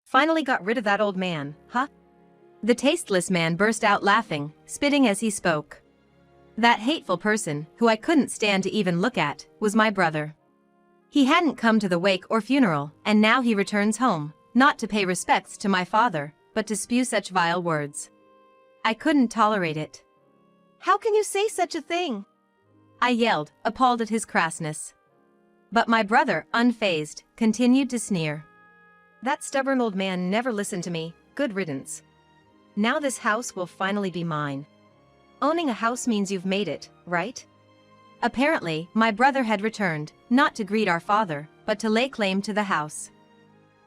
Finally got rid of that old man, huh? The tasteless man burst out laughing, spitting as he spoke. That hateful person, who I couldn't stand to even look at, was my brother. He hadn't come to the wake or funeral, and now he returns home, not to pay respects to my father, but to spew such vile words. I couldn't tolerate it. "How can you say such a thing?" I yelled, appalled at his crassness. But my brother, unfazed, continued to sneer. "That stubborn old man never listened to me, good riddance. Now this house will finally be mine. Owning a house means you've made it, right?" Apparently, my brother had returned, not to greet our father, but to lay claim to the house.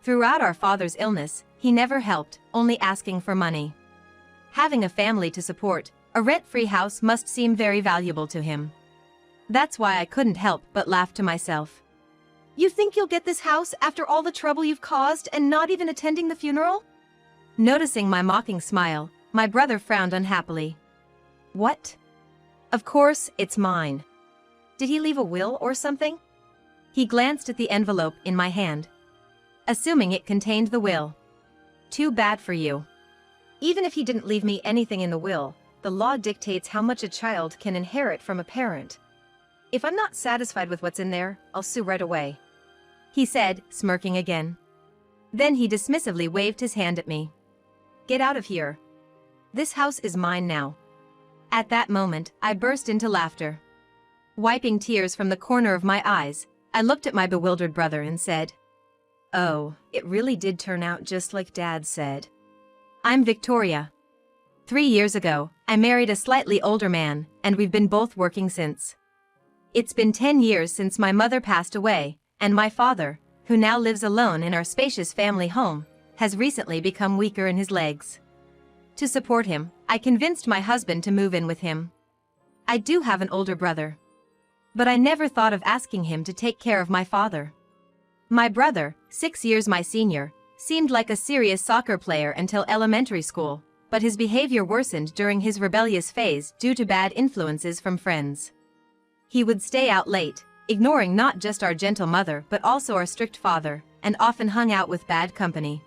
Throughout our father's illness, he never helped, only asking for money. Having a family to support, a rent-free house must seem very valuable to him. That's why I couldn't help but laugh to myself. "You think you'll get this house after all the trouble you've caused and not even attending the funeral?" Noticing my mocking smile, my brother frowned unhappily. "What? Of course, it's mine. Did he leave a will or something?" He glanced at the envelope in my hand. Assuming it contained the will. "Too bad for you. Even if he didn't leave me anything in the will, the law dictates how much a child can inherit from a parent. If I'm not satisfied with what's in there, I'll sue right away," he said, smirking again. Then he dismissively waved his hand at me. "Get out of here. This house is mine now." At that moment, I burst into laughter. Wiping tears from the corner of my eyes, I looked at my bewildered brother and said, "Oh, it really did turn out just like Dad said. I'm Victoria. 3 years ago, I married a slightly older man, and we've been both working since. It's been 10 years since my mother passed away, and my father, who now lives alone in our spacious family home, has recently become weaker in his legs. To support him, I convinced my husband to move in with him. I do have an older brother. But I never thought of asking him to take care of my father. My brother, 6 years my senior, seemed like a serious soccer player until elementary school, but his behavior worsened during his rebellious phase due to bad influences from friends. He would stay out late, ignoring not just our gentle mother but also our strict father, and often hung out with bad company.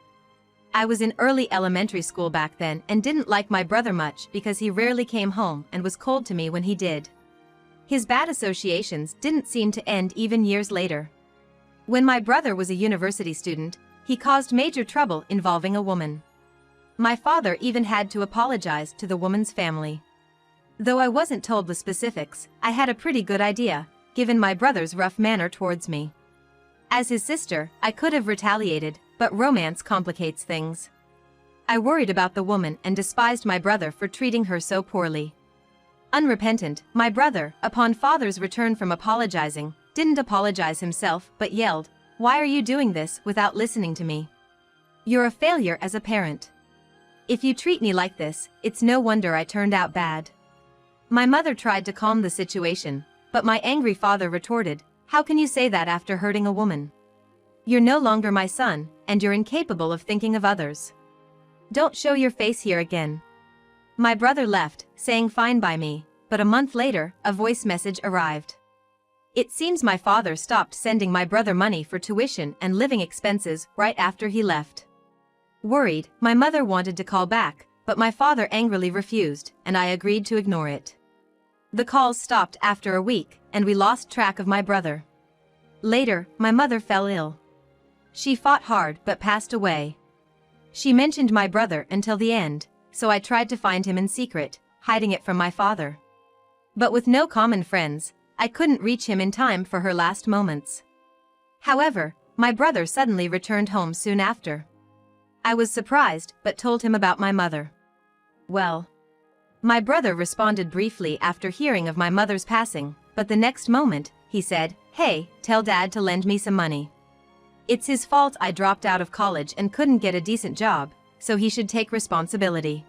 I was in early elementary school back then and didn't like my brother much because he rarely came home and was cold to me when he did. His bad associations didn't seem to end even years later. When my brother was a university student, he caused major trouble involving a woman. My father even had to apologize to the woman's family. Though I wasn't told the specifics, I had a pretty good idea, given my brother's rough manner towards me. As his sister, I could have retaliated, but romance complicates things. I worried about the woman and despised my brother for treating her so poorly. Unrepentant, my brother, upon father's return from apologizing, didn't apologize himself but yelled, "Why are you doing this without listening to me? You're a failure as a parent. If you treat me like this, it's no wonder I turned out bad." My mother tried to calm the situation, but my angry father retorted, "How can you say that after hurting a woman? You're no longer my son, and you're incapable of thinking of others. Don't show your face here again." My brother left, saying fine by me, but a month later, a voice message arrived. It seems my father stopped sending my brother money for tuition and living expenses right after he left. Worried, my mother wanted to call back, but my father angrily refused, and I agreed to ignore it. The calls stopped after a week, and we lost track of my brother. Later, my mother fell ill. She fought hard but passed away. She mentioned my brother until the end, so I tried to find him in secret, hiding it from my father. But with no common friends, I couldn't reach him in time for her last moments. However, my brother suddenly returned home soon after. I was surprised but told him about my mother. "Well." My brother responded briefly after hearing of my mother's passing, but the next moment, he said, "Hey, tell Dad to lend me some money. It's his fault I dropped out of college and couldn't get a decent job, so he should take responsibility."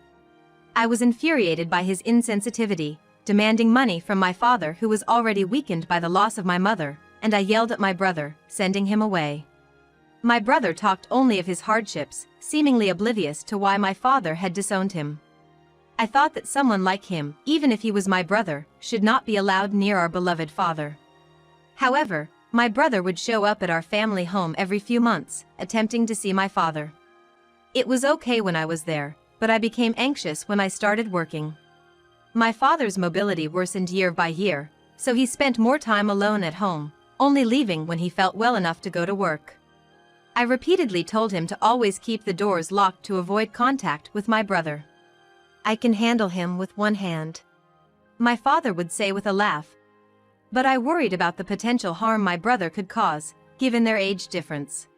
I was infuriated by his insensitivity, demanding money from my father who was already weakened by the loss of my mother, and I yelled at my brother, sending him away. My brother talked only of his hardships, seemingly oblivious to why my father had disowned him. I thought that someone like him, even if he was my brother, should not be allowed near our beloved father. However, my brother would show up at our family home every few months, attempting to see my father. It was okay when I was there, but I became anxious when I started working. My father's mobility worsened year by year, so he spent more time alone at home, only leaving when he felt well enough to go to work. I repeatedly told him to always keep the doors locked to avoid contact with my brother. "I can handle him with one hand," my father would say with a laugh. But I worried about the potential harm my brother could cause, given their age difference.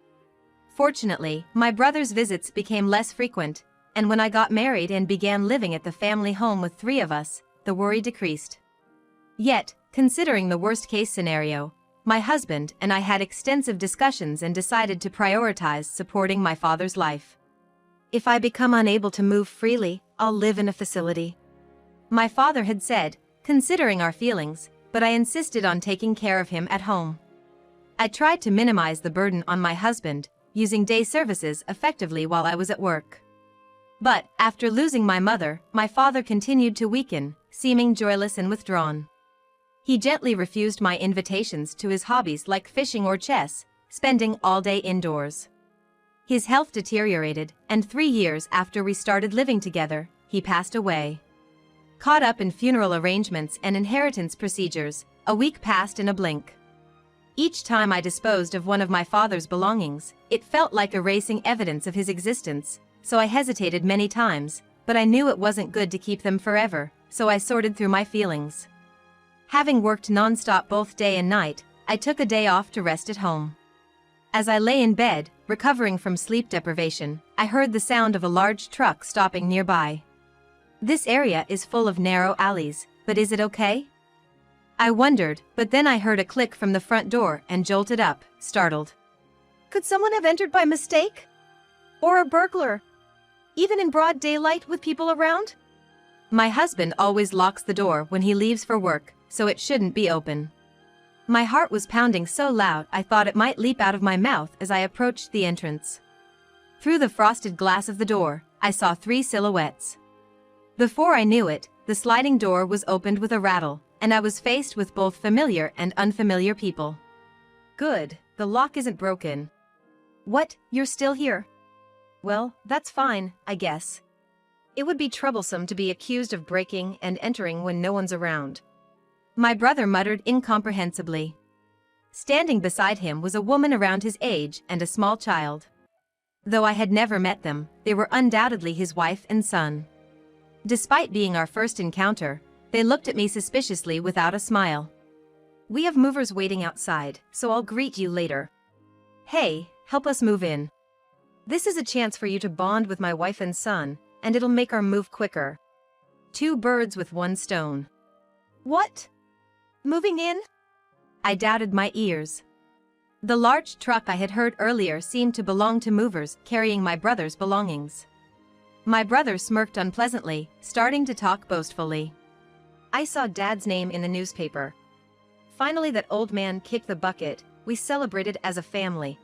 Fortunately, my brother's visits became less frequent, and when I got married and began living at the family home with 3 of us, the worry decreased. Yet, considering the worst-case scenario, my husband and I had extensive discussions and decided to prioritize supporting my father's life. "If I become unable to move freely, I'll live in a facility," my father had said, considering our feelings, but I insisted on taking care of him at home. I tried to minimize the burden on my husband, using day services effectively while I was at work. But, after losing my mother, my father continued to weaken, seeming joyless and withdrawn. He gently refused my invitations to his hobbies like fishing or chess, spending all day indoors. His health deteriorated, and 3 years after we started living together, he passed away. Caught up in funeral arrangements and inheritance procedures, a week passed in a blink. Each time I disposed of one of my father's belongings, it felt like erasing evidence of his existence, so I hesitated many times, but I knew it wasn't good to keep them forever, so I sorted through my feelings. Having worked non-stop both day and night, I took a day off to rest at home. As I lay in bed, recovering from sleep deprivation, I heard the sound of a large truck stopping nearby. This area is full of narrow alleys, but is it okay? I wondered, but then I heard a click from the front door and jolted up, startled. Could someone have entered by mistake? Or a burglar? Even in broad daylight with people around? My husband always locks the door when he leaves for work, so it shouldn't be open. My heart was pounding so loud I thought it might leap out of my mouth as I approached the entrance. Through the frosted glass of the door, I saw 3 silhouettes. Before I knew it, the sliding door was opened with a rattle, and I was faced with both familiar and unfamiliar people. "Good, the lock isn't broken." "What, you're still here?" "Well, that's fine, I guess. It would be troublesome to be accused of breaking and entering when no one's around," my brother muttered incomprehensibly. Standing beside him was a woman around his age and a small child. Though I had never met them, they were undoubtedly his wife and son. Despite being our first encounter, they looked at me suspiciously without a smile. "We have movers waiting outside, so I'll greet you later." "Hey, help us move in. This is a chance for you to bond with my wife and son, and it'll make our move quicker." 2 birds with 1 stone. "What? Moving in?" I doubted my ears. The large truck I had heard earlier seemed to belong to movers carrying my brother's belongings. My brother smirked unpleasantly, starting to talk boastfully. "I saw Dad's name in the newspaper. Finally that old man kicked the bucket, we celebrated as a family.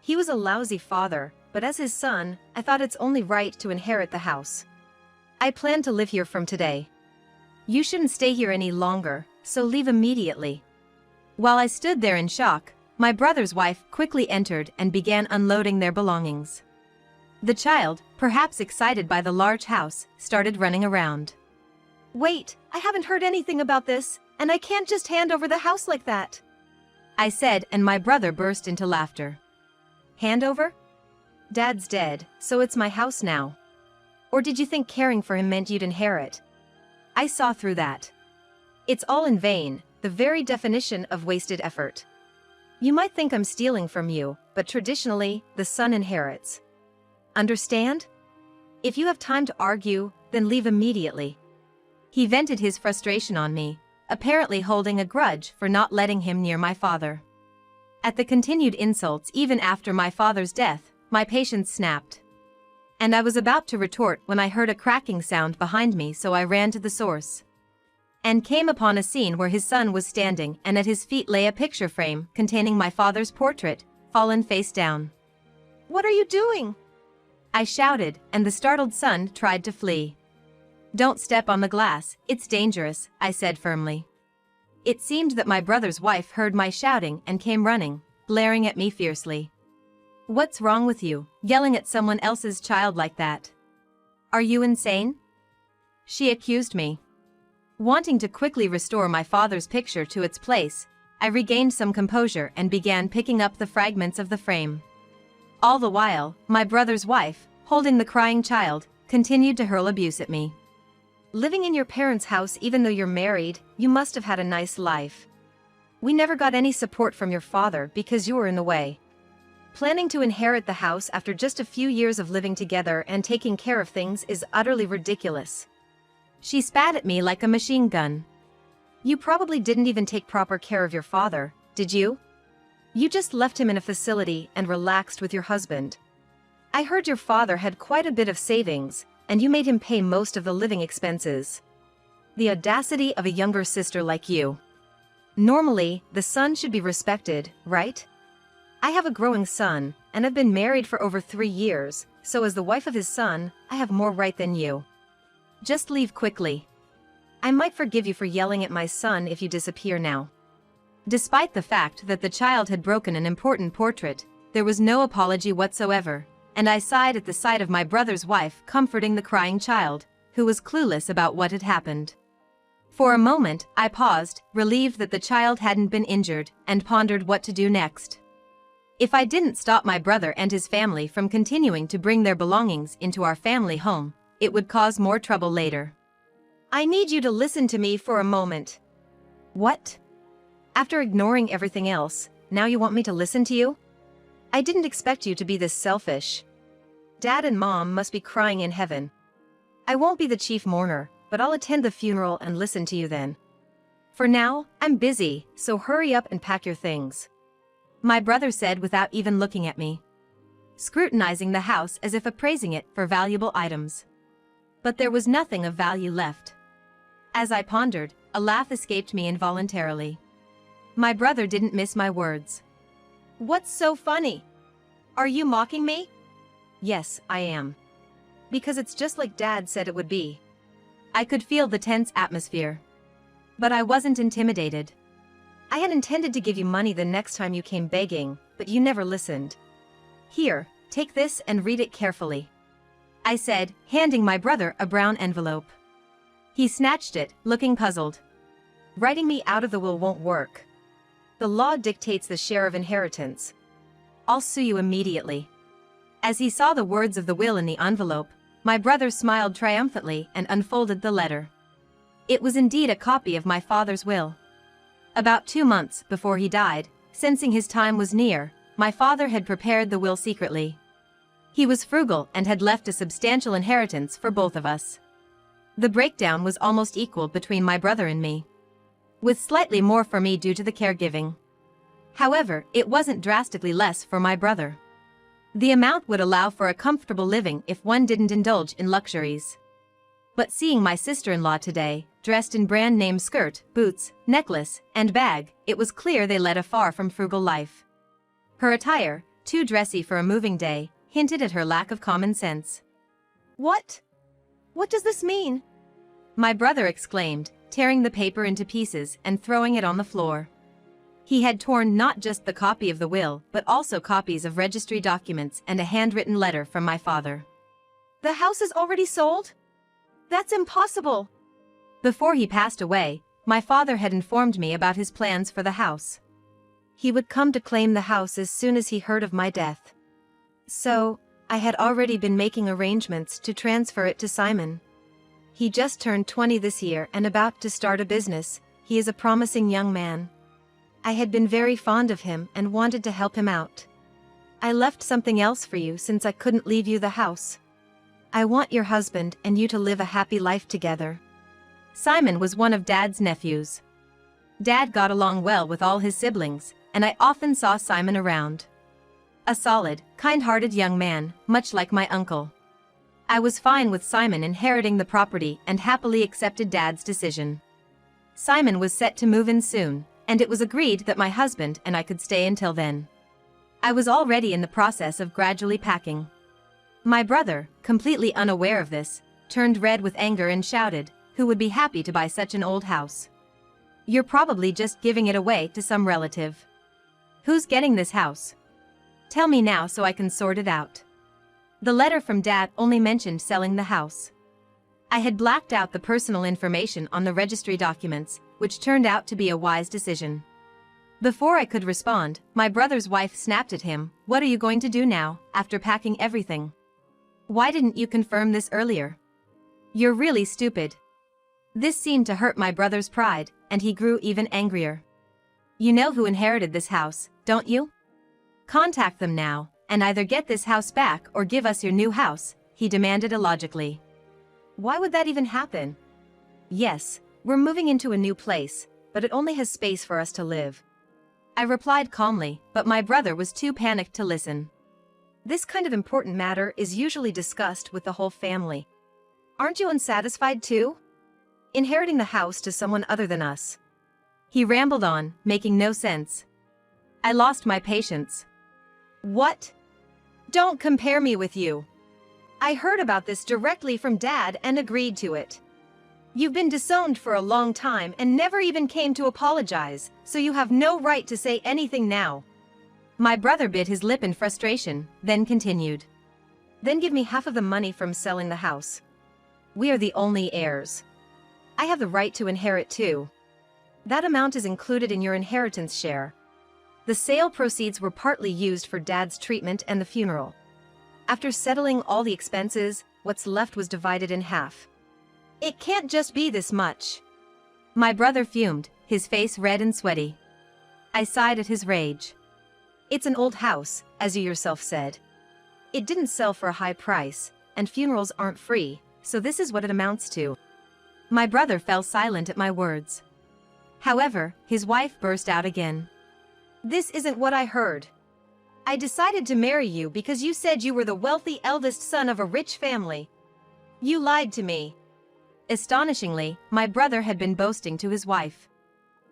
He was a lousy father, but as his son, I thought it's only right to inherit the house. I plan to live here from today. You shouldn't stay here any longer, so leave immediately." While I stood there in shock, my brother's wife quickly entered and began unloading their belongings. The child, perhaps excited by the large house, started running around. "Wait, I haven't heard anything about this, and I can't just hand over the house like that," I said, and my brother burst into laughter. "Handover? Dad's dead, so it's my house now. Or did you think caring for him meant you'd inherit?" I saw through that. It's all in vain, the very definition of wasted effort. You might think I'm stealing from you, but traditionally, the son inherits. Understand? If you have time to argue, then leave immediately. He vented his frustration on me, apparently holding a grudge for not letting him near my father. At the continued insults even after my father's death, my patience snapped. And I was about to retort when I heard a cracking sound behind me, so I ran to the source. And came upon a scene where his son was standing and at his feet lay a picture frame containing my father's portrait, fallen face down. "What are you doing?" I shouted, and the startled son tried to flee. "Don't step on the glass, it's dangerous," I said firmly. It seemed that my brother's wife heard my shouting and came running, glaring at me fiercely. What's wrong with you, yelling at someone else's child like that? Are you insane? She accused me. Wanting to quickly restore my father's picture to its place, I regained some composure and began picking up the fragments of the frame. All the while, my brother's wife, holding the crying child, continued to hurl abuse at me. Living in your parents' house even though you're married, you must have had a nice life. We never got any support from your father because you were in the way. Planning to inherit the house after just a few years of living together and taking care of things is utterly ridiculous. She spat at me like a machine gun. You probably didn't even take proper care of your father, did you? You just left him in a facility and relaxed with your husband. I heard your father had quite a bit of savings, and you made him pay most of the living expenses. The audacity of a younger sister like you. Normally, the son should be respected, right? I have a growing son, and have been married for over 3 years, so as the wife of his son, I have more right than you. Just leave quickly. I might forgive you for yelling at my son if you disappear now. Despite the fact that the child had broken an important portrait, there was no apology whatsoever, and I sighed at the sight of my brother's wife comforting the crying child, who was clueless about what had happened. For a moment, I paused, relieved that the child hadn't been injured, and pondered what to do next. If I didn't stop my brother and his family from continuing to bring their belongings into our family home, it would cause more trouble later. I need you to listen to me for a moment. What? After ignoring everything else, now you want me to listen to you? I didn't expect you to be this selfish. Dad and Mom must be crying in heaven. I won't be the chief mourner, but I'll attend the funeral and listen to you then. For now, I'm busy, so hurry up and pack your things. My brother said without even looking at me, scrutinizing the house as if appraising it for valuable items. But there was nothing of value left. As I pondered, a laugh escaped me involuntarily. My brother didn't miss my words. What's so funny? Are you mocking me? Yes, I am. Because it's just like Dad said it would be. I could feel the tense atmosphere. But I wasn't intimidated. I had intended to give you money the next time you came begging, but you never listened. Here, take this and read it carefully, I said, handing my brother a brown envelope. He snatched it, looking puzzled. Writing me out of the will won't work. The law dictates the share of inheritance. I'll sue you immediately. As he saw the words of the will in the envelope, my brother smiled triumphantly and unfolded the letter. It was indeed a copy of my father's will. About 2 months before he died, sensing his time was near, my father had prepared the will secretly. He was frugal and had left a substantial inheritance for both of us. The breakdown was almost equal between my brother and me, with slightly more for me due to the caregiving. However, it wasn't drastically less for my brother. The amount would allow for a comfortable living if one didn't indulge in luxuries. But seeing my sister-in-law today, dressed in brand-name skirt, boots, necklace, and bag, it was clear they led a far from frugal life. Her attire, too dressy for a moving day, hinted at her lack of common sense. What? What does this mean? My brother exclaimed, tearing the paper into pieces and throwing it on the floor. He had torn not just the copy of the will, but also copies of registry documents and a handwritten letter from my father. The house is already sold? That's impossible. Before he passed away, my father had informed me about his plans for the house. He would come to claim the house as soon as he heard of my death. So, I had already been making arrangements to transfer it to Simon. He just turned 20 this year and about to start a business. He is a promising young man. I had been very fond of him and wanted to help him out. I left something else for you since I couldn't leave you the house. I want your husband and you to live a happy life together. Simon was one of Dad's nephews. Dad got along well with all his siblings, and I often saw Simon around. A solid, kind-hearted young man, much like my uncle. I was fine with Simon inheriting the property and happily accepted Dad's decision. Simon was set to move in soon, and it was agreed that my husband and I could stay until then. I was already in the process of gradually packing. My brother, completely unaware of this, turned red with anger and shouted, "Who would be happy to buy such an old house? You're probably just giving it away to some relative. Who's getting this house?" Tell me now so I can sort it out. The letter from Dad only mentioned selling the house. I had blacked out the personal information on the registry documents, which turned out to be a wise decision. Before I could respond, my brother's wife snapped at him, "What are you going to do now, after packing everything? Why didn't you confirm this earlier? You're really stupid." This seemed to hurt my brother's pride, and he grew even angrier. "You know who inherited this house, don't you? Contact them now, and either get this house back or give us your new house," he demanded illogically. Why would that even happen? Yes, we're moving into a new place, but it only has space for us to live. I replied calmly, but my brother was too panicked to listen. This kind of important matter is usually discussed with the whole family. Aren't you unsatisfied too? Inheriting the house to someone other than us. He rambled on, making no sense. I lost my patience. What? Don't compare me with you. I heard about this directly from Dad and agreed to it. You've been disowned for a long time and never even came to apologize, so you have no right to say anything now. My brother bit his lip in frustration, then continued. Then give me half of the money from selling the house. We are the only heirs. I have the right to inherit too. That amount is included in your inheritance share. The sale proceeds were partly used for Dad's treatment and the funeral. After settling all the expenses, what's left was divided in half. It can't just be this much. My brother fumed, his face red and sweaty. I sighed at his rage. It's an old house, as you yourself said. It didn't sell for a high price, and funerals aren't free, so this is what it amounts to. My brother fell silent at my words. However, his wife burst out again. This isn't what I heard. I decided to marry you because you said you were the wealthy eldest son of a rich family. You lied to me. Astonishingly, my brother had been boasting to his wife.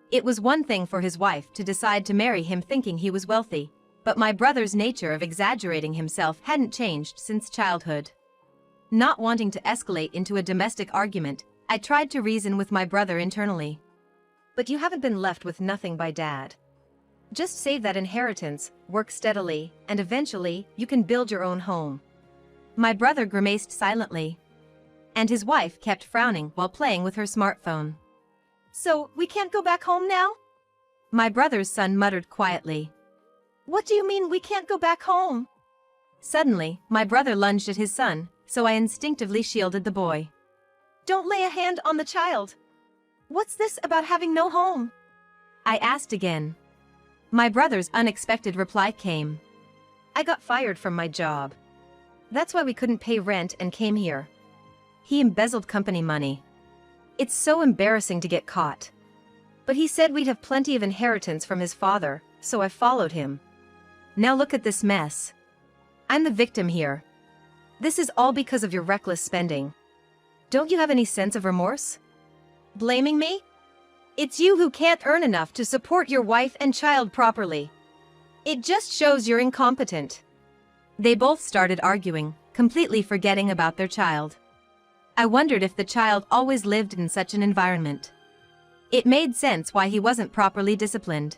It was one thing for his wife to decide to marry him thinking he was wealthy, but my brother's nature of exaggerating himself hadn't changed since childhood. Not wanting to escalate into a domestic argument, I tried to reason with my brother internally. But you haven't been left with nothing by Dad. Just save that inheritance, work steadily, and eventually, you can build your own home. My brother grimaced silently. And his wife kept frowning while playing with her smartphone. So, we can't go back home now? My brother's son muttered quietly. What do you mean we can't go back home? Suddenly, my brother lunged at his son, so I instinctively shielded the boy. Don't lay a hand on the child. What's this about having no home? I asked again. My brother's unexpected reply came. I got fired from my job. That's why we couldn't pay rent and came here. He embezzled company money. It's so embarrassing to get caught. But he said we'd have plenty of inheritance from his father, so I followed him. Now look at this mess. I'm the victim here. This is all because of your reckless spending. Don't you have any sense of remorse? Blaming me? It's you who can't earn enough to support your wife and child properly. It just shows you're incompetent. They both started arguing, completely forgetting about their child. I wondered if the child always lived in such an environment. It made sense why he wasn't properly disciplined.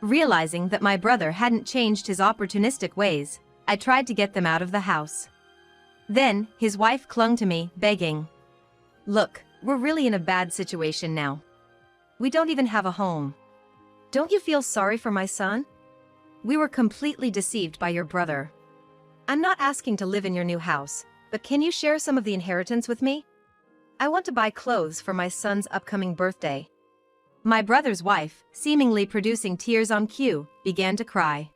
Realizing that my brother hadn't changed his opportunistic ways, I tried to get them out of the house. Then, his wife clung to me, begging. Look, we're really in a bad situation now. We don't even have a home. Don't you feel sorry for my son? We were completely deceived by your brother. I'm not asking to live in your new house, but can you share some of the inheritance with me? I want to buy clothes for my son's upcoming birthday. My brother's wife, seemingly producing tears on cue, began to cry.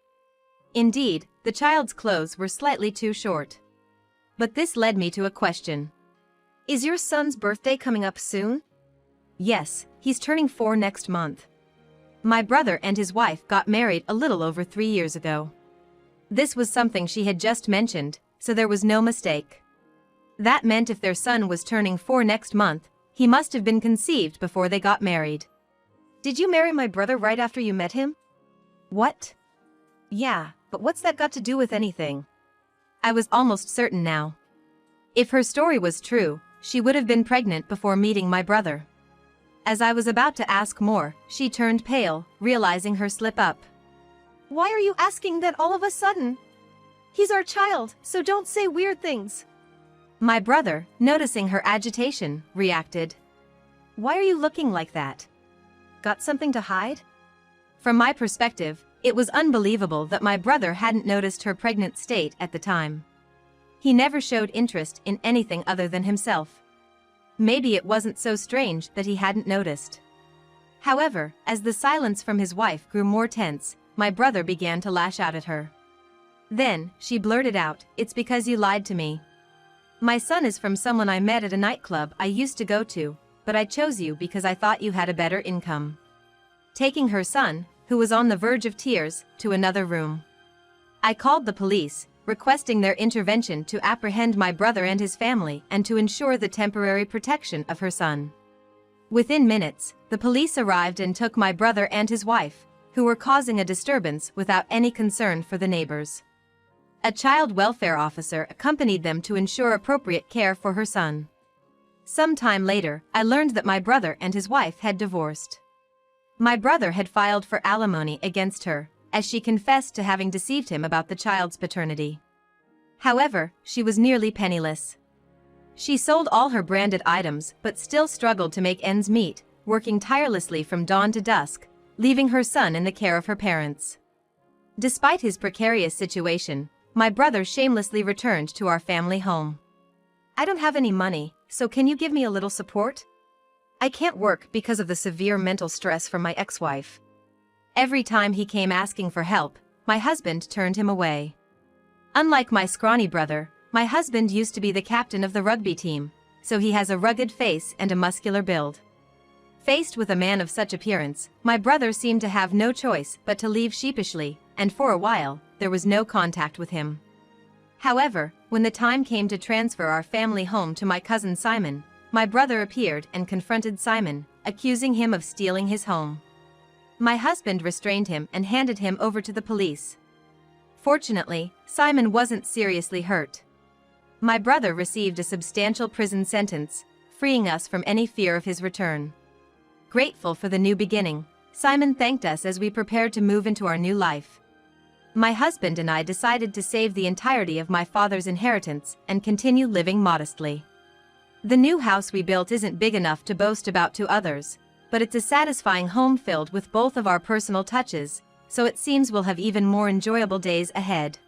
Indeed, the child's clothes were slightly too short. But this led me to a question. Is your son's birthday coming up soon? Yes, he's turning 4 next month. My brother and his wife got married a little over 3 years ago. This was something she had just mentioned, so there was no mistake. That meant if their son was turning 4 next month, he must have been conceived before they got married. Did you marry my brother right after you met him? What? Yeah, but what's that got to do with anything? I was almost certain now. If her story was true, she would have been pregnant before meeting my brother. As I was about to ask more, she turned pale, realizing her slip-up. Why are you asking that all of a sudden? He's our child, so don't say weird things. My brother, noticing her agitation, reacted. Why are you looking like that? Got something to hide? From my perspective, it was unbelievable that my brother hadn't noticed her pregnant state at the time. He never showed interest in anything other than himself. Maybe it wasn't so strange that he hadn't noticed. However, as the silence from his wife grew more tense, my brother began to lash out at her. Then, she blurted out, "It's because you lied to me. My son is from someone I met at a nightclub I used to go to, but I chose you because I thought you had a better income." Taking her son, who was on the verge of tears, to another room. I called the police, requesting their intervention to apprehend my brother and his family and to ensure the temporary protection of her son. Within minutes, the police arrived and took my brother and his wife, who were causing a disturbance without any concern for the neighbors. A child welfare officer accompanied them to ensure appropriate care for her son. Some time later, I learned that my brother and his wife had divorced. My brother had filed for alimony against her, as she confessed to having deceived him about the child's paternity. However, she was nearly penniless. She sold all her branded items but still struggled to make ends meet, working tirelessly from dawn to dusk, leaving her son in the care of her parents. Despite his precarious situation, my brother shamelessly returned to our family home. "I don't have any money, so can you give me a little support? I can't work because of the severe mental stress from my ex-wife." Every time he came asking for help, my husband turned him away. Unlike my scrawny brother, my husband used to be the captain of the rugby team, so he has a rugged face and a muscular build. Faced with a man of such appearance, my brother seemed to have no choice but to leave sheepishly, and for a while, there was no contact with him. However, when the time came to transfer our family home to my cousin Simon, my brother appeared and confronted Simon, accusing him of stealing his home. My husband restrained him and handed him over to the police. Fortunately, Simon wasn't seriously hurt. My brother received a substantial prison sentence, freeing us from any fear of his return. Grateful for the new beginning, Simon thanked us as we prepared to move into our new life. My husband and I decided to save the entirety of my father's inheritance and continue living modestly. The new house we built isn't big enough to boast about to others, but it's a satisfying home filled with both of our personal touches, so it seems we'll have even more enjoyable days ahead.